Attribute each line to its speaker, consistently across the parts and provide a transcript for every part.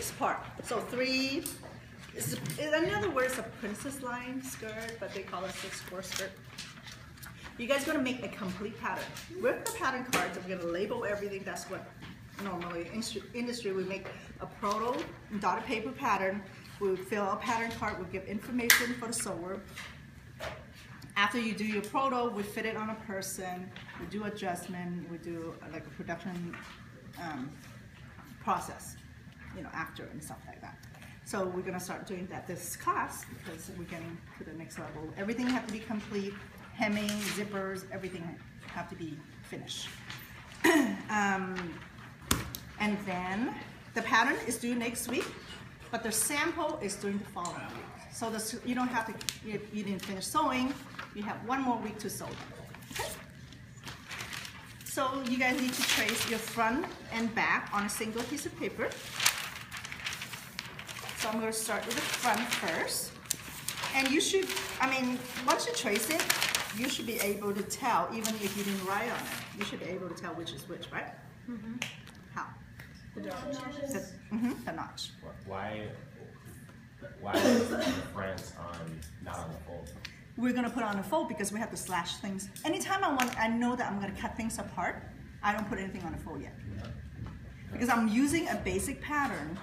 Speaker 1: this part. So 3, in other words, a princess line skirt, but they call it a 6/4 skirt. You guys are gonna make a complete pattern. With the pattern cards, we're gonna label everything. That's what normally industry we make a proto dotted paper pattern. We fill out a pattern card. We give information for the sewer. After you do your proto, we fit it on a person. We do adjustment. We do like a production process, you know, after and stuff like that. So we're gonna start doing that this class because we're getting to the next level. Everything have to be complete. Hemming, zippers, everything have to be finished. And then the pattern is due next week, but the sample is during the following week. So you don't have to, if you didn't finish sewing, you have 1 more week to sew them. Okay? So you guys need to trace your front and back on a single piece of paper. So I'm going to start with the front first. And you should, I mean, once you trace it, you should be able to tell, even if you didn't write on it, you should be able to tell which is which, right? Mm-hmm. How? The notches. The notch.
Speaker 2: Why is the front not on the fold?
Speaker 1: We're gonna put it on the fold because we have to slash things. Anytime I know that I'm gonna cut things apart, I don't put anything on the fold yet. Because I'm using a basic pattern,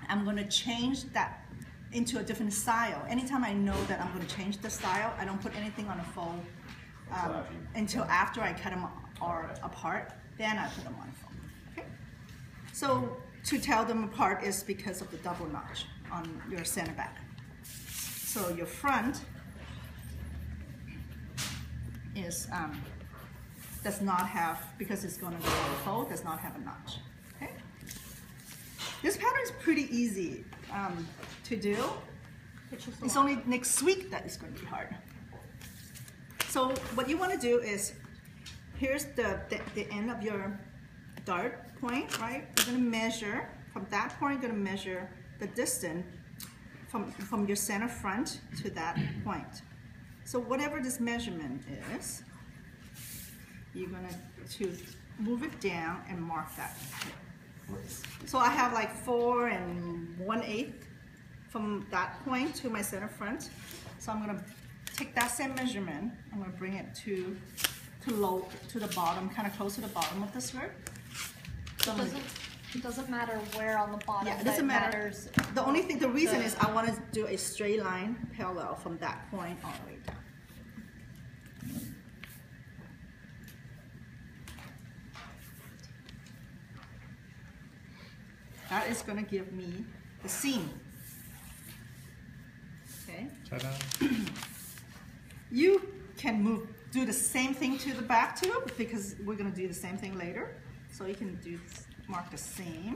Speaker 1: I'm gonna change that into a different style. Anytime I know that I'm going to change the style, I don't put anything on the fold until after I cut them apart. Then I put them on the fold. Okay. So to tell them apart is because of the double notch on your center back. So your front is does not have, because it's going to go on the fold, does not have a notch. Okay. This pattern is pretty easy to do. It's only next week that it's going to be hard. So what you want to do is, here's the end of your dart point, right? You're going to measure, from that point you're going to measure the distance from your center front to that point. So whatever this measurement is, you're going to move it down and mark that. So I have like 4 1/8 from that point to my center front. So I'm gonna take that same measurement. I'm gonna bring it to the bottom, kind of close to the bottom of the skirt. So
Speaker 3: it doesn't matter where on the bottom.
Speaker 1: Yeah, it doesn't matter. The reason is I want to do a straight line parallel from that point all the way down. That is going to give me the seam. Okay.
Speaker 4: Ta-da.
Speaker 1: You can do the same thing to the back too, because we're going to do the same thing later. So you can mark the seam.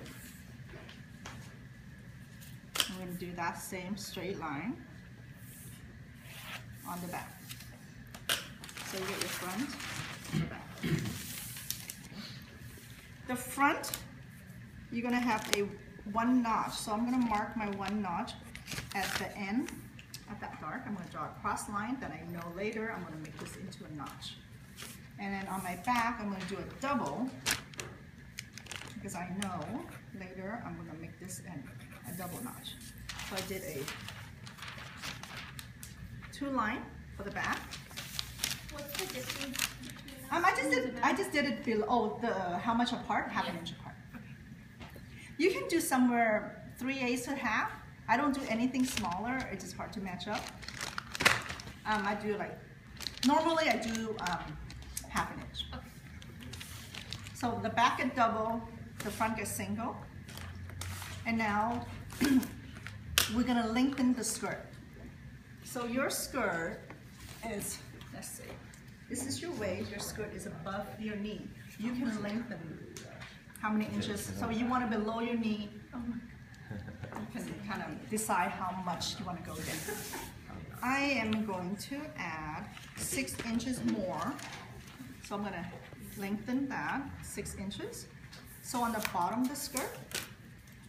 Speaker 1: We're going to do that same straight line on the back. So you get your front and the back. The front, you're going to have a 1 notch. So I'm going to mark my 1 notch at the end, at that dart. I'm going to draw a cross line that I know later I'm going to make this into a notch. And then on my back, I'm going to do a double, because I know later I'm going to make this a double notch. So I did a 2 line for the back.
Speaker 3: What's the distance between
Speaker 1: I just did it below how much apart? Half an inch apart. You can do somewhere 3/8 to half. I don't do anything smaller. It's just hard to match up. I do normally I do half an inch.
Speaker 3: Okay.
Speaker 1: So the back is double, the front is single. And now we're gonna lengthen the skirt. So your skirt is, let's see, this is your waist, your skirt is above your knee. You can lengthen how many inches? So you want it below your knee. You can kind of decide how much you want to go there. I am going to add 6 inches more. So I'm going to lengthen that 6 inches. So on the bottom of the skirt,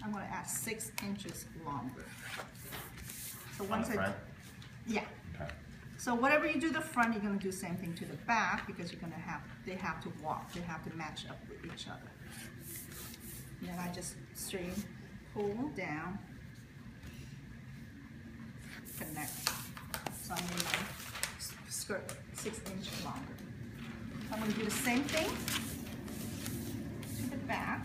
Speaker 1: I'm going to add 6 inches longer. So once yeah.
Speaker 2: Okay.
Speaker 1: So whatever you do the front, you're going to do the same thing to the back, because you're going to they have to walk, they have to match up with each other. And then I just straighten pull down, connect. So I made my skirt 6 inches longer. I'm going to do the same thing to the back.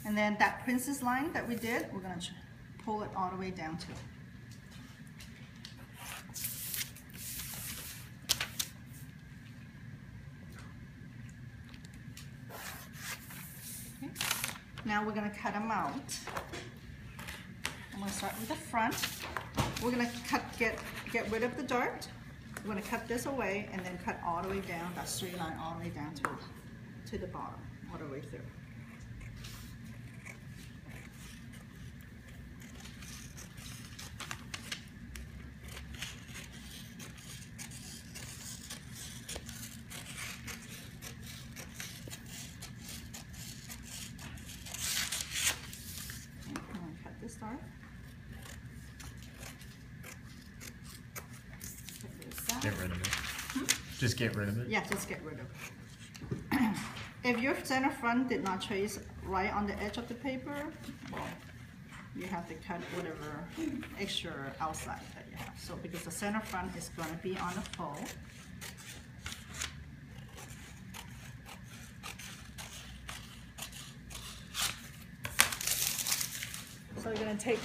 Speaker 1: And then that princess line that we did, we're going to pull it all the way down too. Okay. Now we're going to cut them out. I'm going to start with the front. We're going to get rid of the dirt. We're going to cut this away and then cut all the way down, that straight line all the way down to the bottom, all the way through.
Speaker 2: Get rid of it. Just get rid of it?
Speaker 1: Yeah, just get rid of it. If your center front did not trace right on the edge of the paper, well, you have to cut whatever extra outside that you have. So because the center front is going to be on the fold. So you're going to take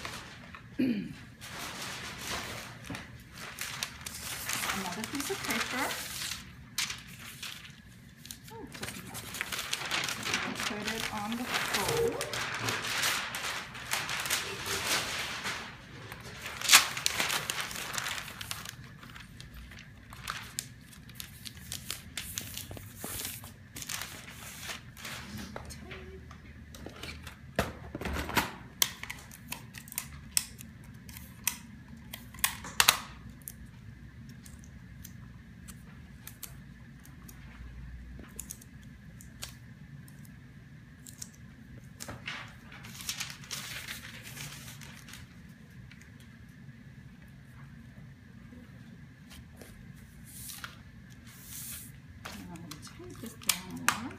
Speaker 1: another piece of paper. Oh, just enough. And put it on the fold. This down more.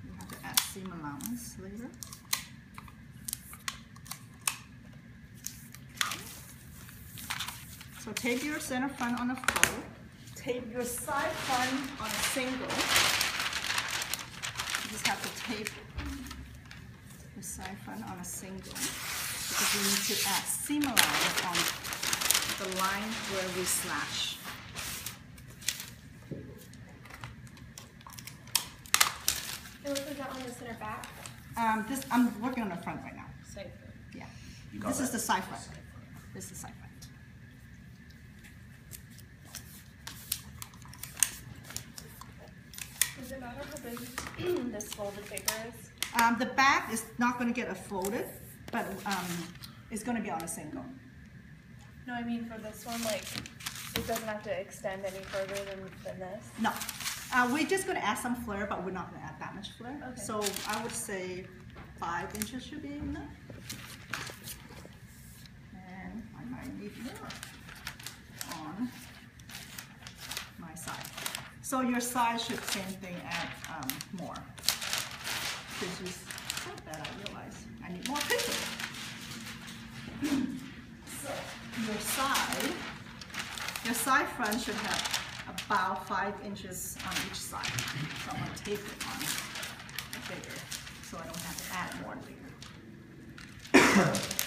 Speaker 1: You have to add seam allowance later. So tape your center front on a fold. Tape your side front on a single. You just have to tape your side front on a single because we need to add seam allowance on the line where we slash.
Speaker 3: And was that on the center back?
Speaker 1: I'm working on the front right now.
Speaker 3: Side front.
Speaker 1: Yeah.
Speaker 2: You got
Speaker 1: This is
Speaker 2: that?
Speaker 1: the side front. This is the side front.
Speaker 3: Does it matter how big this folded paper is?
Speaker 1: The back is not going to get folded, but it's going to be on a single.
Speaker 3: No, I mean for this one, like, it doesn't have to extend any further than this?
Speaker 1: No. We're just going to add some flare, but we're not going to add that much flare.
Speaker 3: Okay.
Speaker 1: So I would say 5 inches should be enough. And I might need more on my side. So your side should same thing, add more. Because you said that, I realize I need more paper. So your side front should have about 5 inches on each side. So I'm going to tape it on bigger so I don't have to add more later.